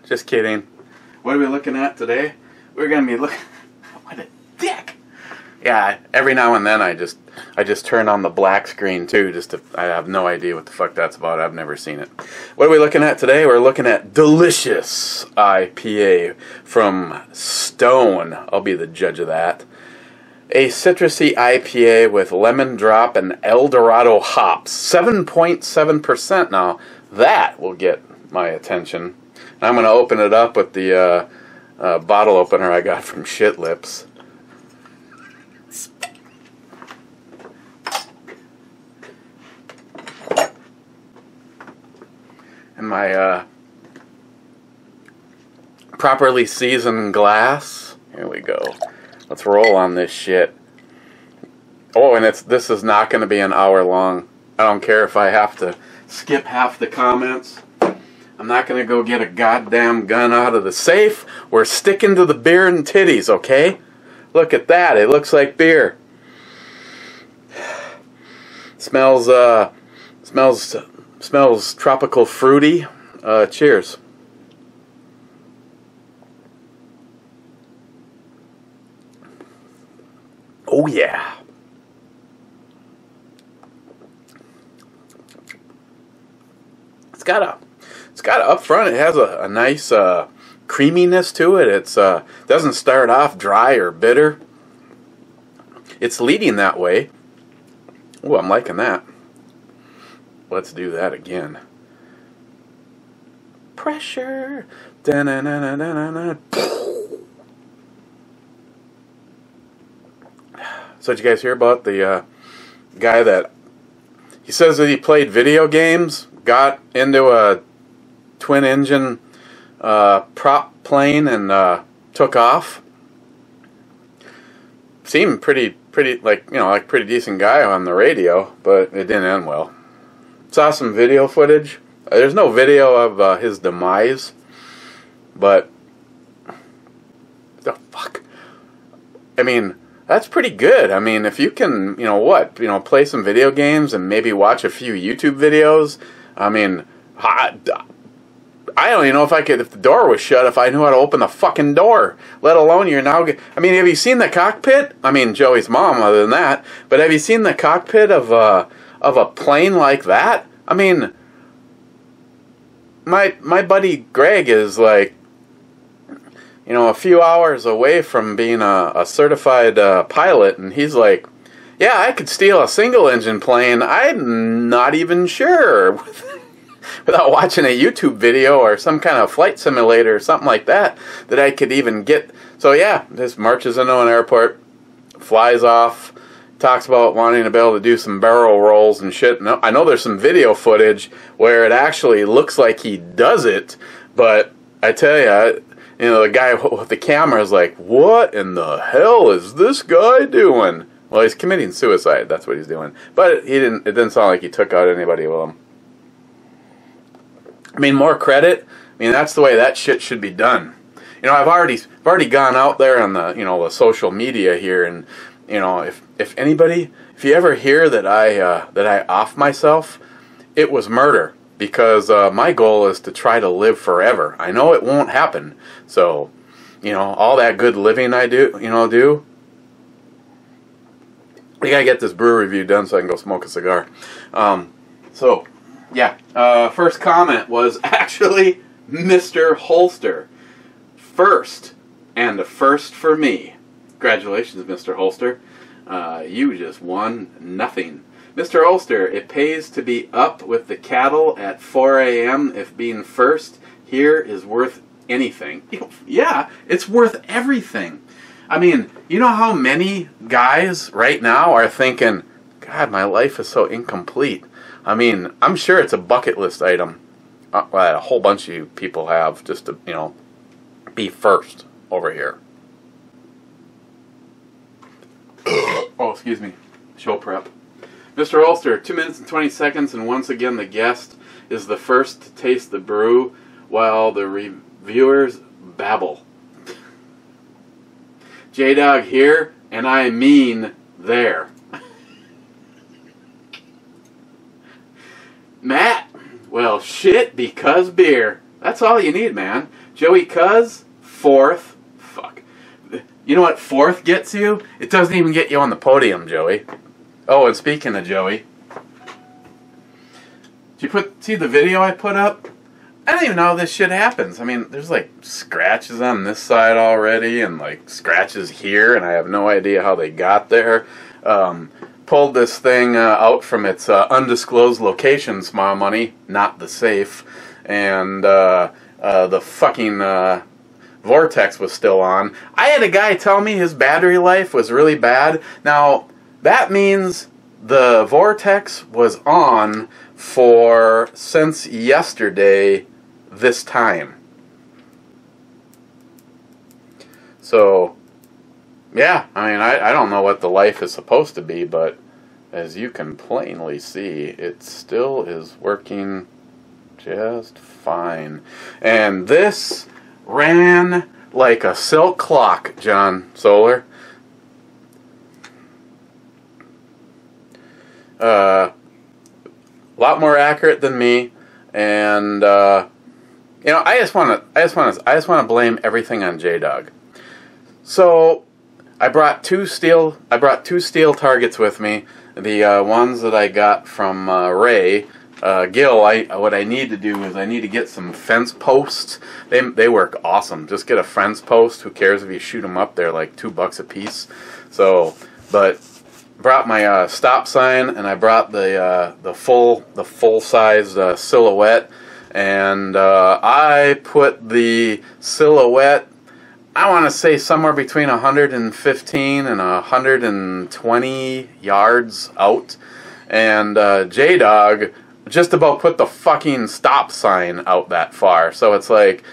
Just kidding. What are we looking at today? We're gonna be looking. What a dick! Yeah, every now and then I just turn on the black screen too. I have no idea what the fuck that's about. I've never seen it. What are we looking at today? We're looking at Delicious IPA from Stone. I'll be the judge of that. A citrusy IPA with lemon drop and Eldorado hops. 7.7% now. That will get my attention. And I'm going to open it up with the bottle opener I got from Shit Lips. And my properly seasoned glass. Here we go. Let's roll on this shit. Oh, and this is not going to be an hour long. I don't care if I have to skip half the comments. I'm not going to go get a goddamn gun out of the safe. We're sticking to the beer and titties, okay? Look at that. It looks like beer. Smells tropical fruity. Cheers. Oh yeah. It's got up front. It has a nice creaminess to it. It's doesn't start off dry or bitter. It's leading that way. Oh, I'm liking that. Let's do that again. Pressure. Da-na-na-na-na-na. So did you guys hear about the guy that he says that he played video games, got into a twin-engine prop plane and took off? Seemed pretty like pretty decent guy on the radio, but it didn't end well. Saw some video footage. There's no video of his demise, but the fuck. I mean, that's pretty good. I mean, if you can, play some video games and maybe watch a few YouTube videos. I mean, I don't even know if the door was shut, if I knew how to open the fucking door. Let alone I mean, have you seen the cockpit? I mean, Joey's mom, other than that. But have you seen the cockpit of a plane like that? I mean, my buddy Greg is like, a few hours away from being a certified pilot, and he's like, yeah, I could steal a single-engine plane. I'm not even sure without watching a YouTube video or some kind of flight simulator or something like that I could even get. So yeah, this marches into an airport, flies off, talks about wanting to be able to do some barrel rolls and shit. No, I know there's some video footage where it actually looks like he does it, but I tell you, the guy with the camera is like, what in the hell is this guy doing? Well, he's committing suicide. That's what he's doing. But it didn't sound like he took out anybody with him. I mean, more credit. I mean, that's the way that shit should be done. I've already gone out there on the social media here, and if you ever hear that I off myself, it was murder. Because my goal is to try to live forever. I know it won't happen. So, all that good living I do, we gotta get this brew review done so I can go smoke a cigar. First comment was actually Mr. Holster. First, and a first for me. Congratulations, Mr. Holster. You just won nothing. Mr. Holster, it pays to be up with the cattle at 4 a.m. if being first here is worth anything. Yeah, it's worth everything. I mean, you know how many guys right now are thinking, God, my life is so incomplete. I mean, I'm sure it's a bucket list item. A whole bunch of you people have just to, be first over here. Oh, excuse me. Show prep. Mr. Holster, 2 minutes and 20 seconds, and once again the guest is the first to taste the brew while the reviewers babble. J-Dog here, and I mean there. Matt, well, shit, because beer. That's all you need, man. Joey Cuz, fourth. Fuck. You know what fourth gets you? It doesn't even get you on the podium, Joey. Oh, and speaking of Joey, did you see the video I put up? I don't even know how this shit happens. I mean, there's like scratches on this side already and like scratches here, and I have no idea how they got there. Pulled this thing out from its undisclosed location, small money, not the safe, and the fucking vortex was still on. I had a guy tell me his battery life was really bad. Now, that means the vortex was on for since yesterday this time. So, yeah, I mean, I don't know what the life is supposed to be, but as you can plainly see, it still is working just fine. And this ran like a silk clock, John Solar. A lot more accurate than me, and you know, I just want to blame everything on J-Dog. So I brought two steel targets with me. The ones that I got from Ray Gil. What I need to do is I need to get some fence posts. They work awesome. Just get a fence post. Who cares if you shoot them up? They're like $2 a piece. So, but brought my stop sign, and I brought the full size silhouette, and I put the silhouette, I want to say somewhere between 115 and 120 yards out, and J-Dog just about put the fucking stop sign out that far. So it's like,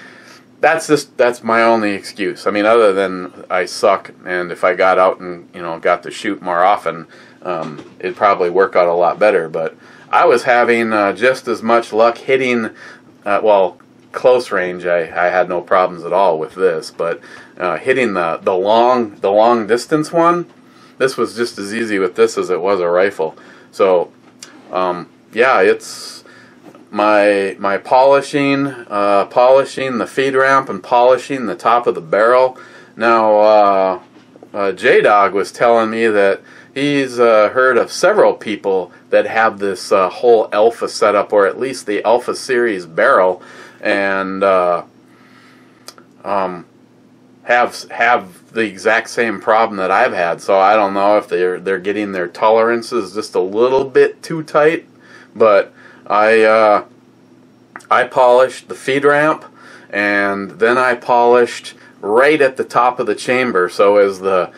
that's my only excuse. I mean, other than I suck, and if I got out and, you know, got to shoot more often, it'd probably work out a lot better. But I was having just as much luck hitting, well, close range. I had no problems at all with this, but hitting the long distance one, this was just as easy with this as it was a rifle. So yeah, it's my polishing the feed ramp and polishing the top of the barrel. Now J-Dog was telling me that he's heard of several people that have this whole Alpha setup, or at least the Alpha series barrel, and have the exact same problem that I've had. So I don't know if they're getting their tolerances just a little bit too tight, but I polished the feed ramp, and then I polished right at the top of the chamber. So as the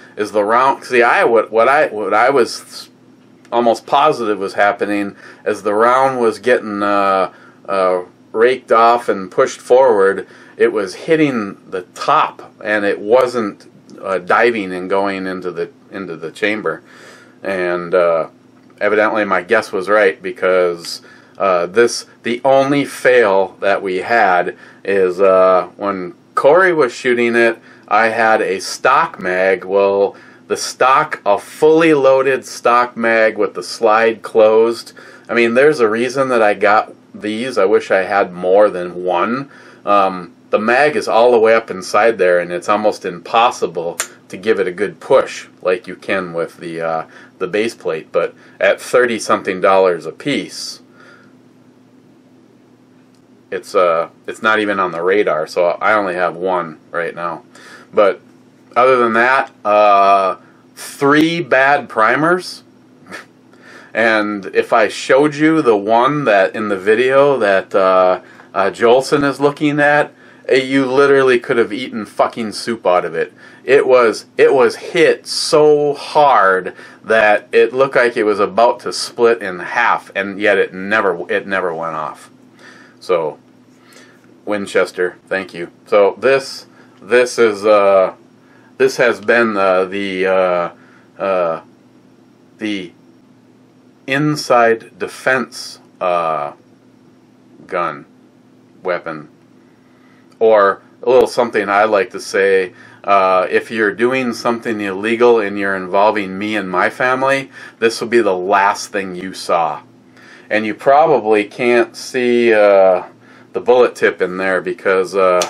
round, see, what I was almost positive was happening as the round was getting raked off and pushed forward, it was hitting the top, and it wasn't diving and going into the chamber. And evidently my guess was right, because the only fail that we had is when Corey was shooting it, I had a stock mag. Well, a fully loaded stock mag with the slide closed. I mean, there's a reason that I got these. I wish I had more than one. The mag is all the way up inside there, and it's almost impossible to give it a good push like you can with the base plate. But at $30-something a piece, it's not even on the radar. So I only have one right now. But other than that, 3 bad primers. And if I showed you the one that in the video that Jolson is looking at, you literally could have eaten fucking soup out of it. It was hit so hard that it looked like it was about to split in half, and yet it never went off. So Winchester, thank you. So this has been the inside defense gun weapon, or a little something I like to say, if you're doing something illegal and you're involving me and my family, this will be the last thing you saw. And you probably can't see bullet tip in there because I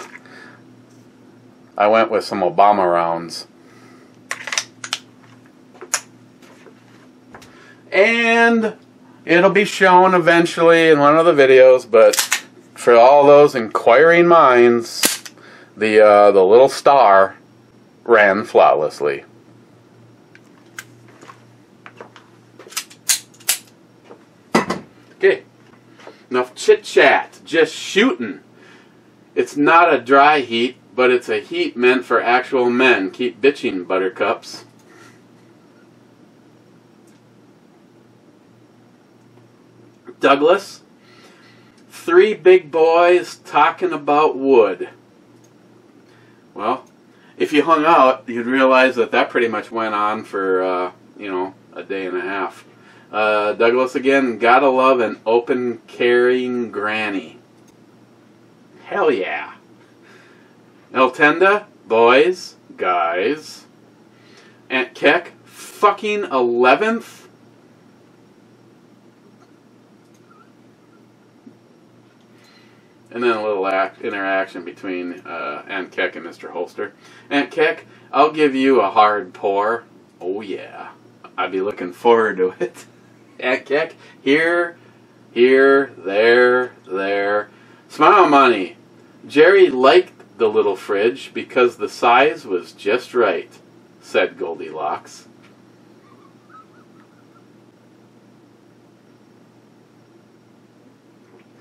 went with some Obama rounds. And it'll be shown eventually in one of the videos, but for all those inquiring minds, the little star ran flawlessly. Okay, enough chit-chat, just shooting. It's not a dry heat, but it's a heat meant for actual men. Keep bitching, buttercups. Douglas, 3 big boys talking about wood. Well, if you hung out, you'd realize that that pretty much went on for, you know, a day and a half. Douglas again, gotta love an open, caring granny. Hell yeah. Eltenda, boys, guys. Aunt Keck, fucking 11th. And then a little interaction between Aunt Keck and Mr. Holster. Aunt Keck, I'll give you a hard pour. Oh yeah, I'd be looking forward to it. Aunt Keck, here, there. Smile money. Jerry liked the little fridge because the size was just right, said Goldilocks.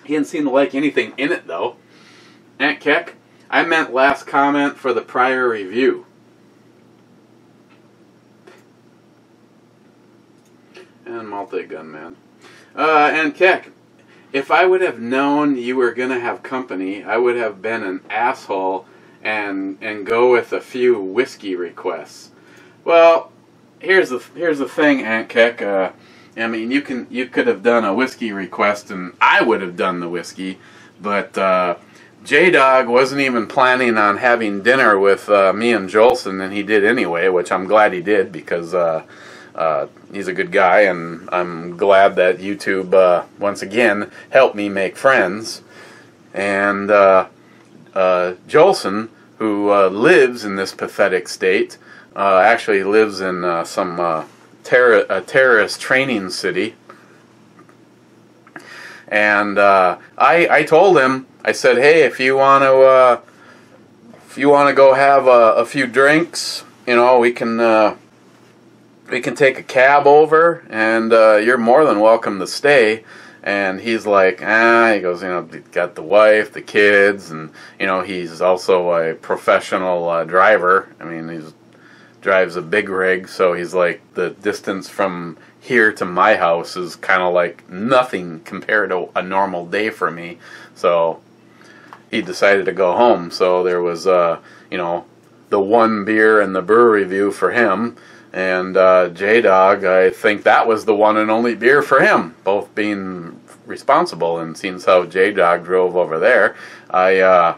He didn't seem to like anything in it, though. Aunt Keck, I meant last comment for the prior review. And multi-gun man. Aunt Keck, if I would have known you were going to have company, I would have been an asshole and go with a few whiskey requests. Well, here's the thing, Aunt Keck. I mean, you could have done a whiskey request, and I would have done the whiskey, but J-Dog wasn't even planning on having dinner with me and Jolson, and he did anyway, which I'm glad he did, because he's a good guy, and I'm glad that YouTube, once again, helped me make friends. And Jolson, who lives in this pathetic state, actually lives in some... terrorist training city, and I told him, I said, hey, if you want to go have a few drinks, you know, we can take a cab over, and you're more than welcome to stay. And he's like, he goes, you know, got the wife, the kids, and you know, he's also a professional driver. I mean, he's drives a big rig, so he's like, the distance from here to my house is kind of like nothing compared to a normal day for me. So he decided to go home. So there was, you know, the one beer and the brew review for him, and J-Dog, I think that was the one and only beer for him, both being responsible. And since how J-Dog drove over there, I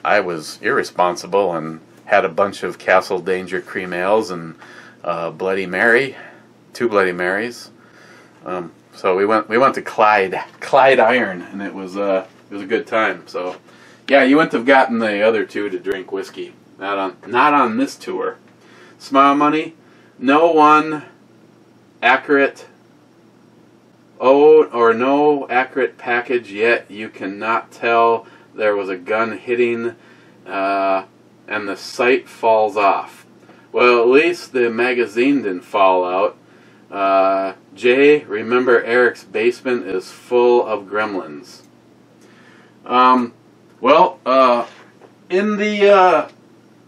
was irresponsible and had a bunch of Castle Danger cream ales and Bloody Mary, 2 Bloody Marys. So we went to Clyde Iron, and it was a good time. So yeah, you wouldn't have gotten the other 2 to drink whiskey. Not on this tour. Smile money. No accurate package yet. You cannot tell there was a gun hitting. And the sight falls off. Well, at least the magazine didn't fall out. Jay, remember Eric's basement is full of gremlins. In the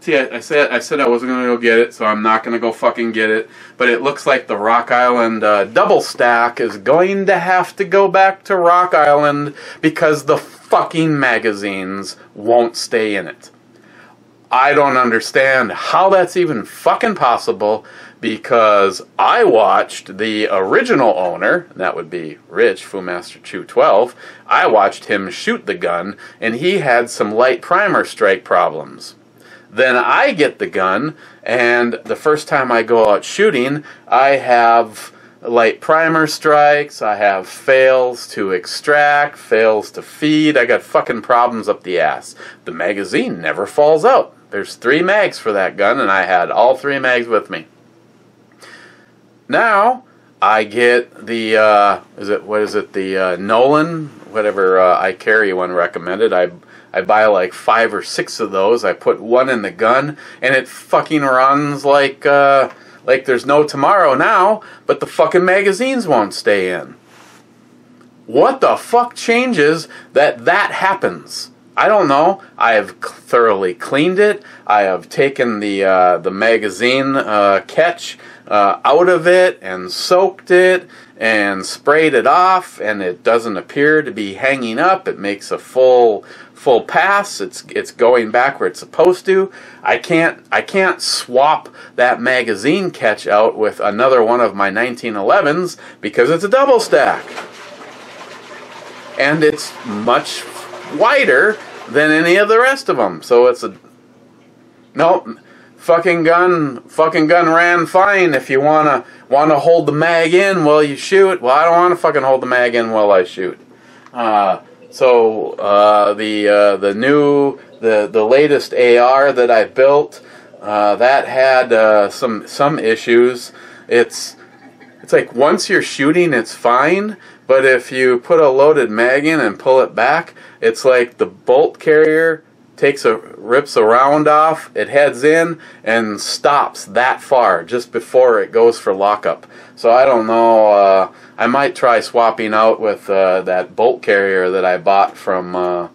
see, I said I wasn't gonna go get it, so I'm not gonna go fucking get it. But it looks like the Rock Island double stack is going to have to go back to Rock Island because the fucking magazines won't stay in it. I don't understand how that's even fucking possible, because I watched the original owner, that would be Rich, Fumaster Chew 12, I watched him shoot the gun, and he had some light primer strike problems. Then I get the gun, and the first time I go out shooting, I have light primer strikes. I have fails to extract, fails to feed. I got fucking problems up the ass. The magazine never falls out. There's 3 mags for that gun, and I had all 3 mags with me. Now I get the the Nolan, whatever I carry one recommended. I buy like 5 or 6 of those. I put one in the gun, and it fucking runs like there's no tomorrow now, but the fucking magazines won't stay in. What the fuck changes that happens? I don't know. I have thoroughly cleaned it. I have taken the magazine catch out of it and soaked it and sprayed it off, and it doesn't appear to be hanging up. It makes a full pass. It's going back where it's supposed to. I can't swap that magazine catch out with another one of my 1911s because it's a double stack, and it's much wider than any of the rest of them. So it's a nope. Fucking gun ran fine. If you wanna hold the mag in while you shoot, well, I don't want to fucking hold the mag in while I shoot. So the latest AR that I built, that had some issues. It's like once you're shooting, it's fine, but if you put a loaded mag in and pull it back, it's like the bolt carrier rips a round off, it heads in and stops that far just before it goes for lockup. So I don't know, I might try swapping out with that bolt carrier that I bought from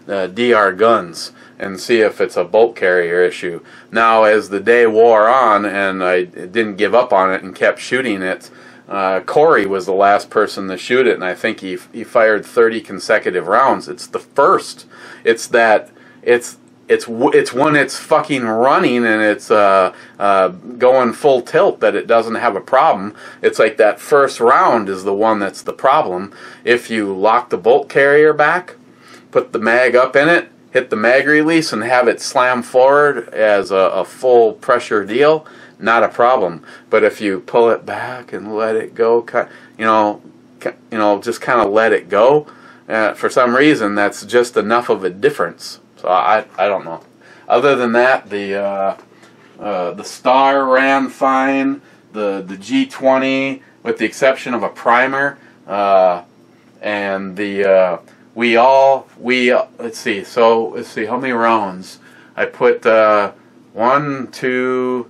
DR Guns and see if it's a bolt carrier issue. Now, as the day wore on and I didn't give up on it and kept shooting it, Corey was the last person to shoot it, and I think he fired 30 consecutive rounds. It's the first. It's when it's fucking running and it's going full tilt that it doesn't have a problem. It's like that first round is the one that's the problem. If you lock the bolt carrier back, put the mag up in it, hit the mag release, and have it slam forward as a full pressure deal, not a problem. But if you pull it back and let it go, just kind of let it go, for some reason that's just enough of a difference. So I don't know. Other than that, the Star ran fine. The G20, with the exception of a primer, and the let's see how many rounds I put. 1, 2,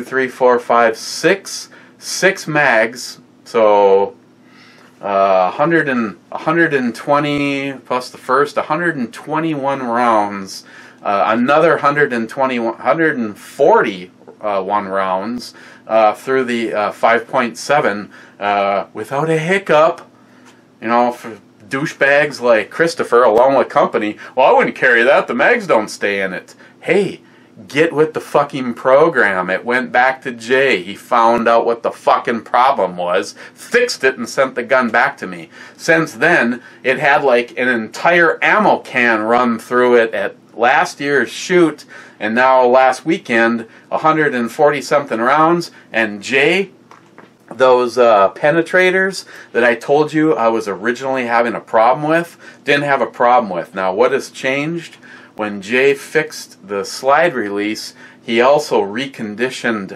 3, 4, 5, 6 mags. So 120 plus the first, 121 rounds, another 141 rounds through the 5.7 without a hiccup. For douchebags like Christopher, along with company, well, I wouldn't carry that. The mags don't stay in it. Hey, get with the fucking program. It went back to Jay. He found out what the fucking problem was, fixed it, and sent the gun back to me. Since then, it had like an entire ammo can run through it at last year's shoot, and now last weekend, 140 something rounds. And Jay, those penetrators that I told you I was originally having a problem with, didn't have a problem with. Now, what has changed? When Jay fixed the slide release, he also reconditioned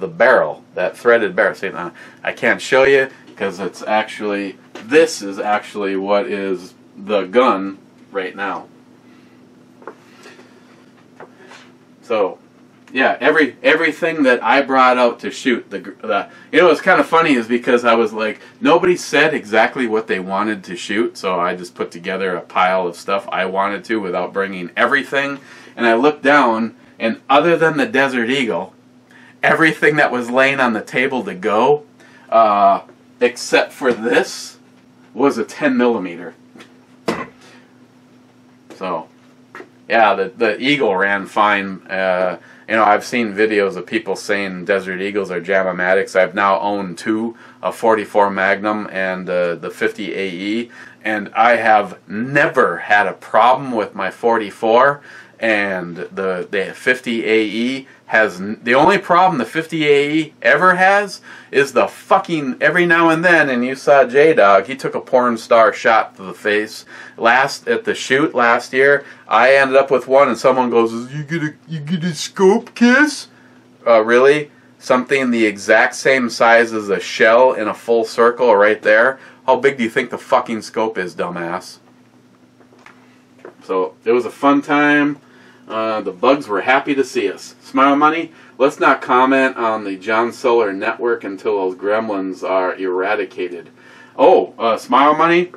the barrel, that threaded barrel. See, now, I can't show you because this is actually what is the gun right now. So, yeah, everything that I brought out to shoot, what's kind of funny is because I was like, nobody said exactly what they wanted to shoot, so I just put together a pile of stuff I wanted to without bringing everything, and I looked down, and other than the Desert Eagle, everything that was laying on the table to go, except for this, was a 10 millimeter. So, yeah, the Eagle ran fine. I've seen videos of people saying Desert Eagles are Jam-O-Matics. I've now owned 2, a 44 Magnum and the 50 AE, and I have never had a problem with my 44, and the 50 AE has the only problem the 50 AE ever has is the fucking every now and then. And you saw J-Dog, he took a porn star shot to the face at the shoot last year. I ended up with one, and someone goes, "You get a scope kiss?" Really? Something the exact same size as a shell in a full circle right there. How big do you think the fucking scope is, dumbass? So it was a fun time. The bugs were happy to see us. Smile Money, let's not comment on the John Solar network until those gremlins are eradicated. Oh, Smile Money,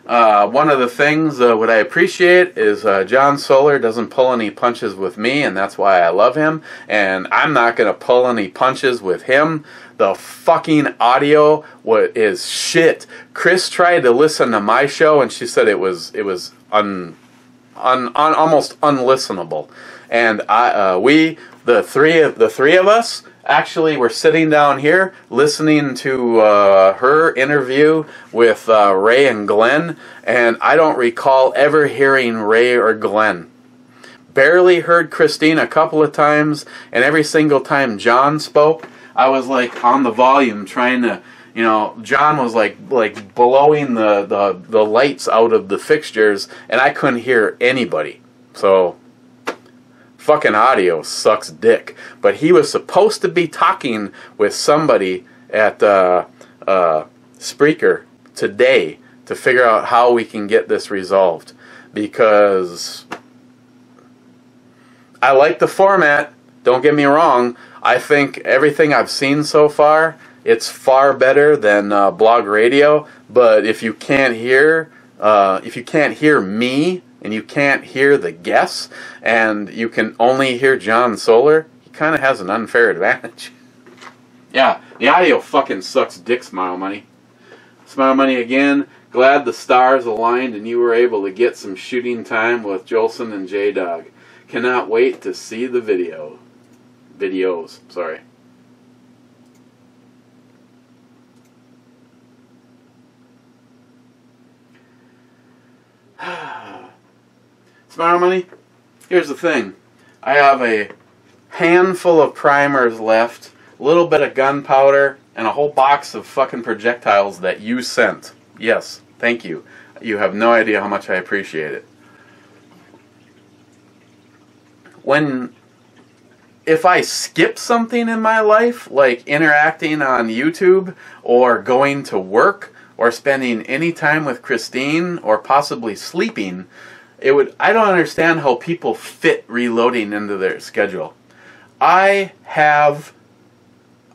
one of the things what I appreciate is John Solar doesn't pull any punches with me, and that's why I love him, and I'm not going to pull any punches with him. The fucking audio is shit. Chris tried to listen to my show, and she said it was almost unlistenable. And the three of us, actually were sitting down here listening to her interview with Ray and Glenn, and I don't recall ever hearing Ray or Glenn. Barely heard Christine a couple of times, and every single time John spoke, I was like on the volume trying to, you know, John was like blowing the lights out of the fixtures, and I couldn't hear anybody. So fucking audio sucks dick. But he was supposed to be talking with somebody at Spreaker today to figure out how we can get this resolved, because I like the format, don't get me wrong. I think everything I've seen so far, it's far better than blog radio. But if you can't hear me, and you can't hear the guests, and you can only hear John Solar, he kind of has an unfair advantage. Yeah, the audio fucking sucks dick, Smile Money. Smile Money again. Glad the stars aligned and you were able to get some shooting time with Jolson and J-Dog. Cannot wait to see the videos. Sorry. Smile Money, here's the thing. I have a handful of primers left, a little bit of gunpowder, and a whole box of fucking projectiles that you sent. Yes, thank you. You have no idea how much I appreciate it. If I skip something in my life, like interacting on YouTube, or going to work, or spending any time with Christine, or possibly sleeping, I don't understand how people fit reloading into their schedule. I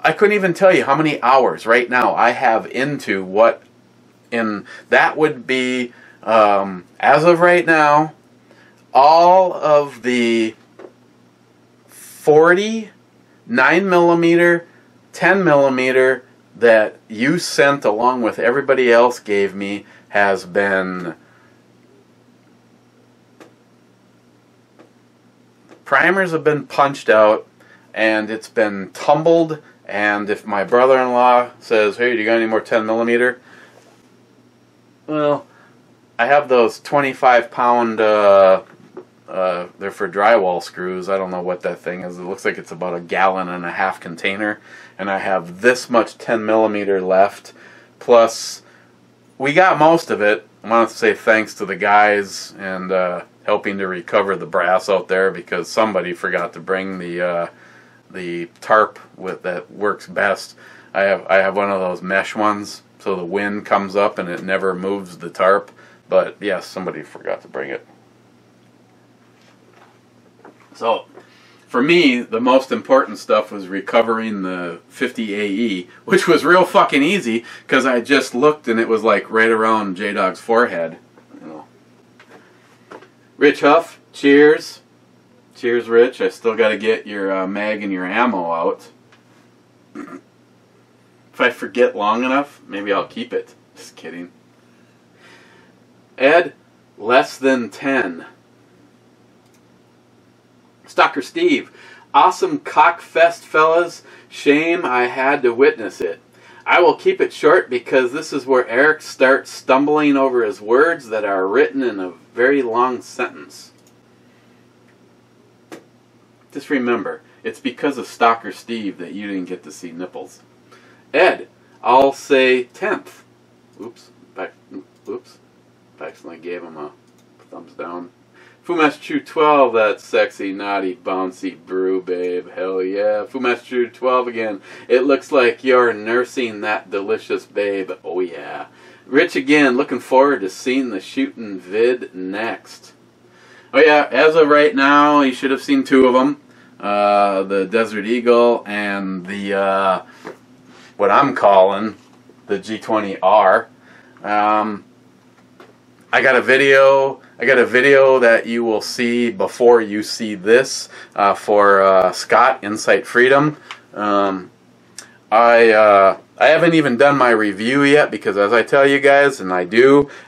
couldn't even tell you how many hours right now I have into what, and that would be, as of right now, all of the 40, 9mm, 10mm that you sent along with everybody else gave me has been... Primers have been punched out, and it's been tumbled, and if my brother-in-law says, "Hey, do you got any more 10mm? Well, I have those 25-pound, they're for drywall screws. I don't know what that thing is. It looks like it's about 1.5 gallon container, and I have this much 10mm left, plus we got most of it. I want to say thanks to the guys and helping to recover the brass out there, because somebody forgot to bring the tarp that works best. I have one of those mesh ones, so the wind comes up and it never moves the tarp. But yes, somebody forgot to bring it. So for me, the most important stuff was recovering the 50 AE, which was real fucking easy, because I just looked and it was like right around J-Dog's forehead. You know. Rich Huff, cheers. Cheers, Rich. I still got to get your mag and your ammo out. If I forget long enough, maybe I'll keep it. Just kidding. Ed, less than 10. Stalker Steve, awesome cockfest, fellas. Shame I had to witness it. I will keep it short because this is where Eric starts stumbling over his words that are written in a very long sentence. Just remember, it's because of Stalker Steve that you didn't get to see nipples. Ed, I'll say 10th. Oops. Oops. Actually gave him a thumbs down. Fumaster 12, that sexy, naughty, bouncy brew, babe. Hell yeah. Fumaster 12 again. It looks like you're nursing that delicious babe. Oh yeah. Rich again, looking forward to seeing the shooting vid next. Oh yeah, as of right now, you should have seen 2 of them. The Desert Eagle and the, what I'm calling the G20R. I got a video that you will see before you see this for Scott Insight Freedom. I haven't even done my review yet because, as I tell you guys, and I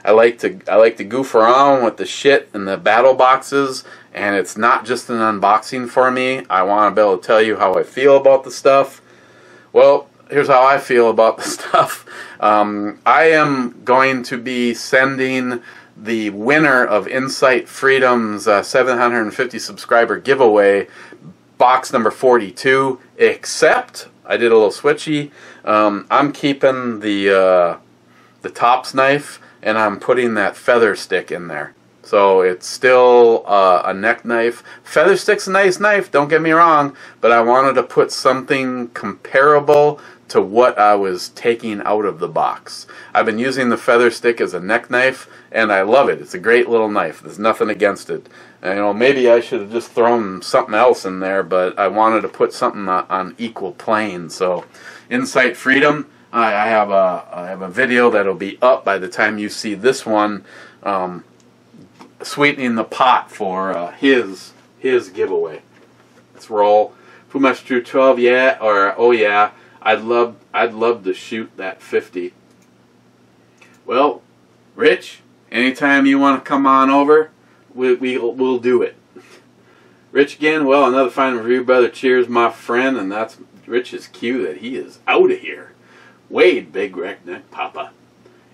like to goof around with the shit in the battle boxes, and it's not just an unboxing for me. I want to be able to tell you how I feel about the stuff. Well, here's how I feel about the stuff. I am going to be sending the winner of Insight Freedom's 750 subscriber giveaway, box number 42, except I did a little switchy. I'm keeping the tops knife, and I'm putting that feather stick in there. So it's still a neck knife. Feather stick's a nice knife, don't get me wrong, but I wanted to put something comparable to what I was taking out of the box. I've been using the feather stick as a neck knife, and I love it. It's a great little knife. There's nothing against it. And, you know, maybe I should have just thrown something else in there, but I wanted to put something on equal plane. So, Insight Freedom, I have a video that'll be up by the time you see this one, sweetening the pot for his giveaway. Let's roll. Fumaster 12, yeah, or oh yeah. I'd love to shoot that 50. Well, Rich, anytime you want to come on over, we'll do it. Rich again, well, another fine review, brother. Cheers, my friend, and that's Rich's cue that he is out of here. Wade, big redneck papa.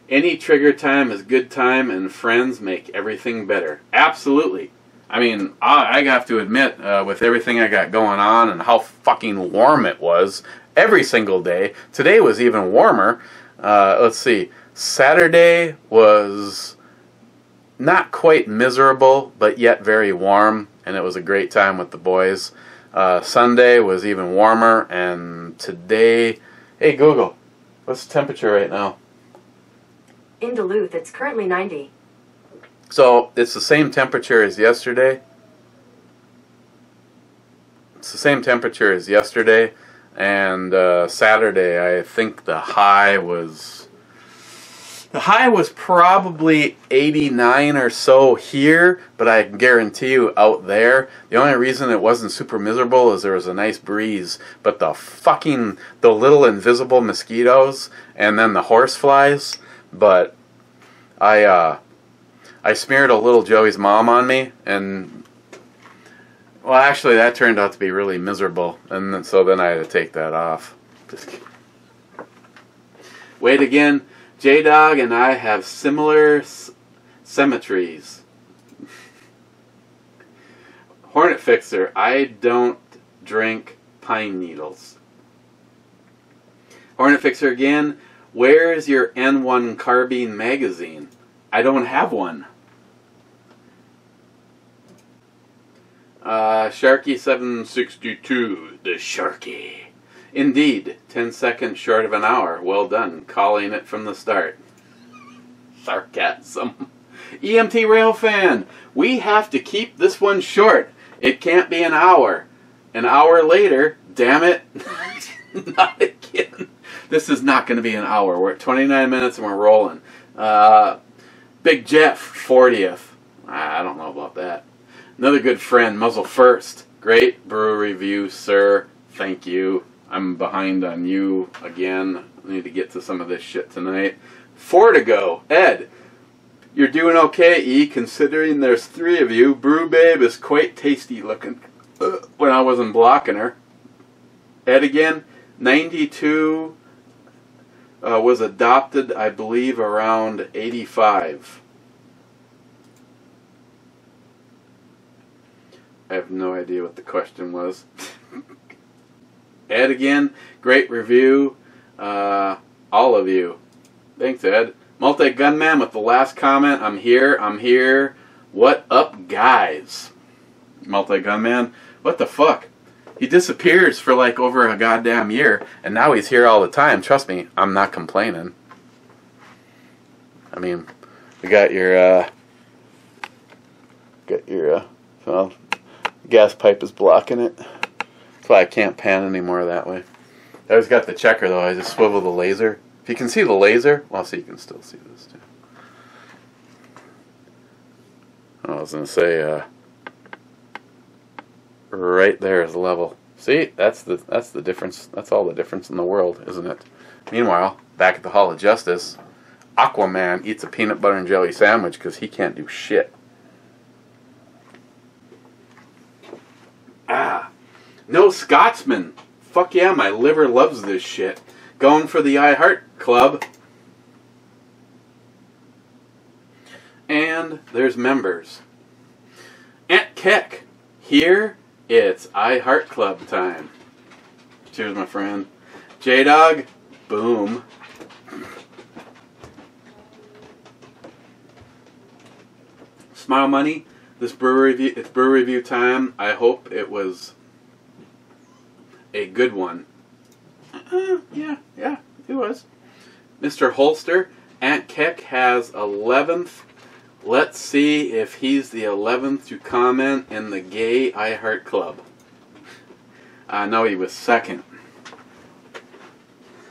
Any trigger time is good time, and friends make everything better. Absolutely. I mean, I have to admit, with everything I got going on and how fucking warm it was every single day, today was even warmer. Let's see, Saturday was not quite miserable, but yet very warm, and it was a great time with the boys. Sunday was even warmer, and today, hey Google, what's the temperature right now? In Duluth, it's currently 90. So, it's the same temperature as yesterday. It's the same temperature as yesterday, and Saturday, I think the high was probably 89 or so here, but I can guarantee you out there, the only reason it wasn't super miserable is there was a nice breeze, but the little invisible mosquitoes, and then the horse flies, but I smeared a little Joey's mom on me, and well, actually, that turned out to be really miserable, and so then I had to take that off. Just kidding. Wait again, J-Dog and I have similar symmetries. Hornet Fixer, I don't drink pine needles. Hornet Fixer again, where's your N1 carbine magazine? I don't have one. Sharky 762, the Sharky. Indeed, 10 seconds short of an hour. Well done, calling it from the start. Sarcasm. EMT Railfan, we have to keep this one short. It can't be an hour. An hour later, damn it. Not again. This is not going to be an hour. We're at 29 minutes and we're rolling. Big Jeff, 40th. I don't know about that. Another good friend, Muzzle First. Great brew review, sir. Thank you. I'm behind on you again. I need to get to some of this shit tonight. 4 to go. Ed, you're doing okay, E, considering there's 3 of you. Brew Babe is quite tasty looking when I wasn't blocking her. Ed again, 92 was adopted, I believe, around 85. I have no idea what the question was. Ed again, great review. All of you. Thanks, Ed. Multi-Gunman with the last comment. I'm here. What up, guys? Multi-Gunman, what the fuck? He disappears for like over a goddamn year, and now he's here all the time. Trust me, I'm not complaining. I mean, we got your, well, gas pipe is blocking it. That's why I can't pan anymore that way. I always got the checker though. I just swivel the laser. If you can see the laser, well, so you can still see this too. I was gonna say, right there is level. See, that's the difference. That's all the difference in the world, isn't it? Meanwhile, back at the Hall of Justice, Aquaman eats a peanut butter and jelly sandwich because he can't do shit. No Scotsman. Fuck yeah, my liver loves this shit. Going for the I Heart Club. And there's members. Aunt Keck. Here, it's I Heart Club time. Cheers, my friend. J-Dog. Boom. Smile Money. This brew review, it's brew review time. I hope it was a good one. Yeah, it was. Mr. Holster, Aunt Keck has 11th. Let's see if he's the 11th to comment in the Gay I Heart Club. I know he was second.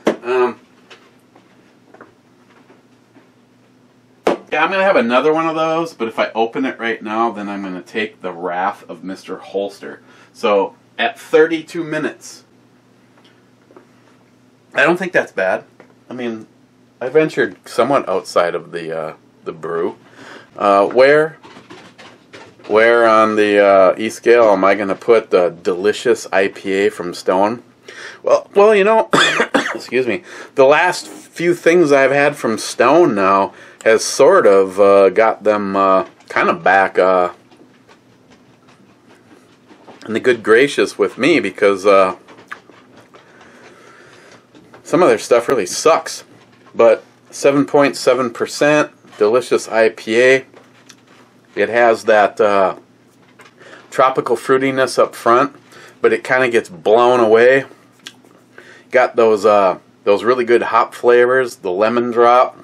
Yeah, I'm going to have another one of those, but if I open it right now, then I'm going to take the wrath of Mr. Holster. So, at 32 minutes. I don't think that's bad. I mean, I ventured somewhat outside of the brew. Where on the E scale am I going to put the delicious IPA from Stone? Well, you know, excuse me. The last few things I've had from Stone now has sort of got them kind of back in the good gracious with me because some of their stuff really sucks. But 7.7% delicious IPA. It has that tropical fruitiness up front, but it kind of gets blown away. Got those really good hop flavors, the lemon drop.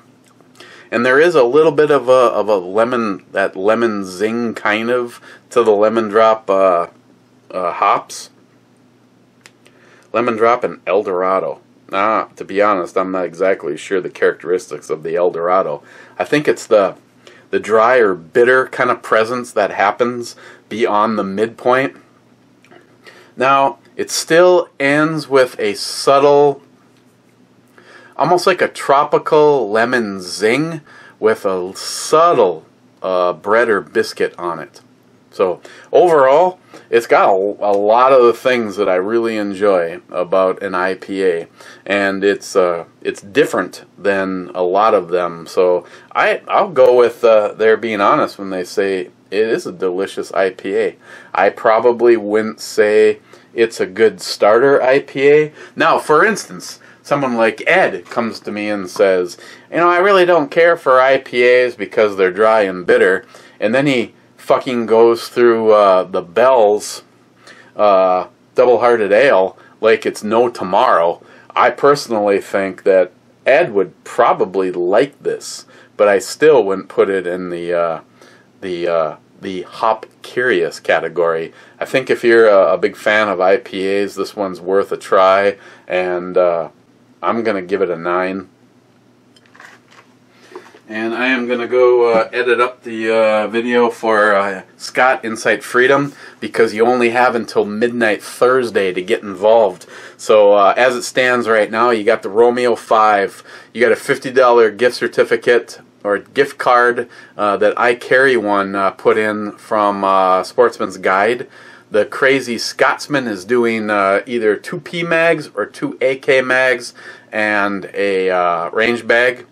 And there is a little bit of a lemon, that lemon zing kind of to the lemon drop hops. Lemon drop and El Dorado. To be honest, I'm not exactly sure the characteristics of the El Dorado. I think it's the dry or bitter kind of presence that happens beyond the midpoint. Now, it still ends with a subtle, almost like a tropical lemon zing with a subtle bread or biscuit on it. So overall, it's got a lot of the things that I really enjoy about an IPA, and it's different than a lot of them. So I'll go with they're being honest when they say it is a delicious IPA. I probably wouldn't say it's a good starter IPA. Now, for instance, someone like Ed comes to me and says, you know, I really don't care for IPAs because they're dry and bitter, and then he fucking goes through the Bell's Double-Hearted Ale like it's no tomorrow. I personally think that Ed would probably like this, but I still wouldn't put it in the hop curious category. I think if you're a big fan of IPAs, this one's worth a try, and I'm going to give it a 9. And I am going to go edit up the video for Scott Insight Freedom, because you only have until midnight Thursday to get involved. So as it stands right now, you got the Romeo 5, you got a $50 gift certificate or gift card that I Carry One put in from Sportsman's Guide. The Crazy Scotsman is doing either 2 P mags or 2 AK mags and a range bag.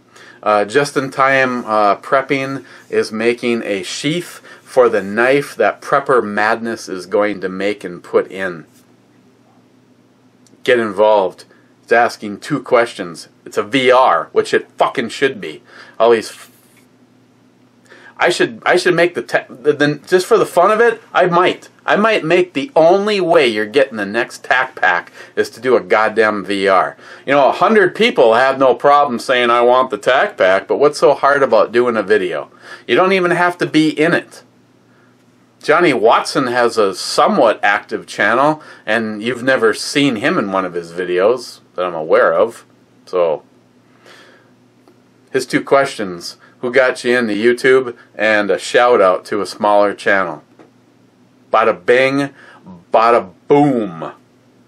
Just in Time Prepping is making a sheath for the knife that Prepper Madness is going to make and put in. Get involved. It's asking 2 questions. It's a VR, which it fucking should be. All these... I should make just for the fun of it, I might make the only way you're getting the next tack pack is to do a goddamn VR. 100 people have no problem saying I want the tack pack, but what's so hard about doing a video? You don't even have to be in it. Johnny Watson has a somewhat active channel, and you've never seen him in one of his videos that I'm aware of. So, his 2 questions: who got you into YouTube, and a shout out to a smaller channel. Bada bing, bada boom.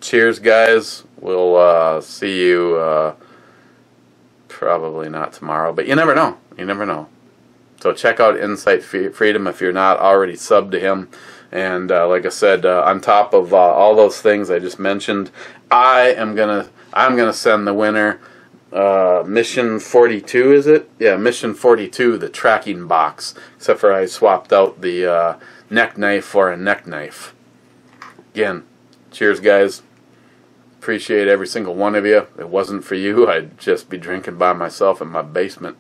Cheers, guys. We'll see you probably not tomorrow, but you never know. You never know. So check out Insight Freedom if you're not already subbed to him. And like I said, on top of all those things I just mentioned, I'm gonna send the winner Mission 42, is it? Yeah, Mission 42, the tracking box. Except for I swapped out the neck knife for a neck knife. Again, cheers, guys. Appreciate every single one of you. If it wasn't for you, I'd just be drinking by myself in my basement.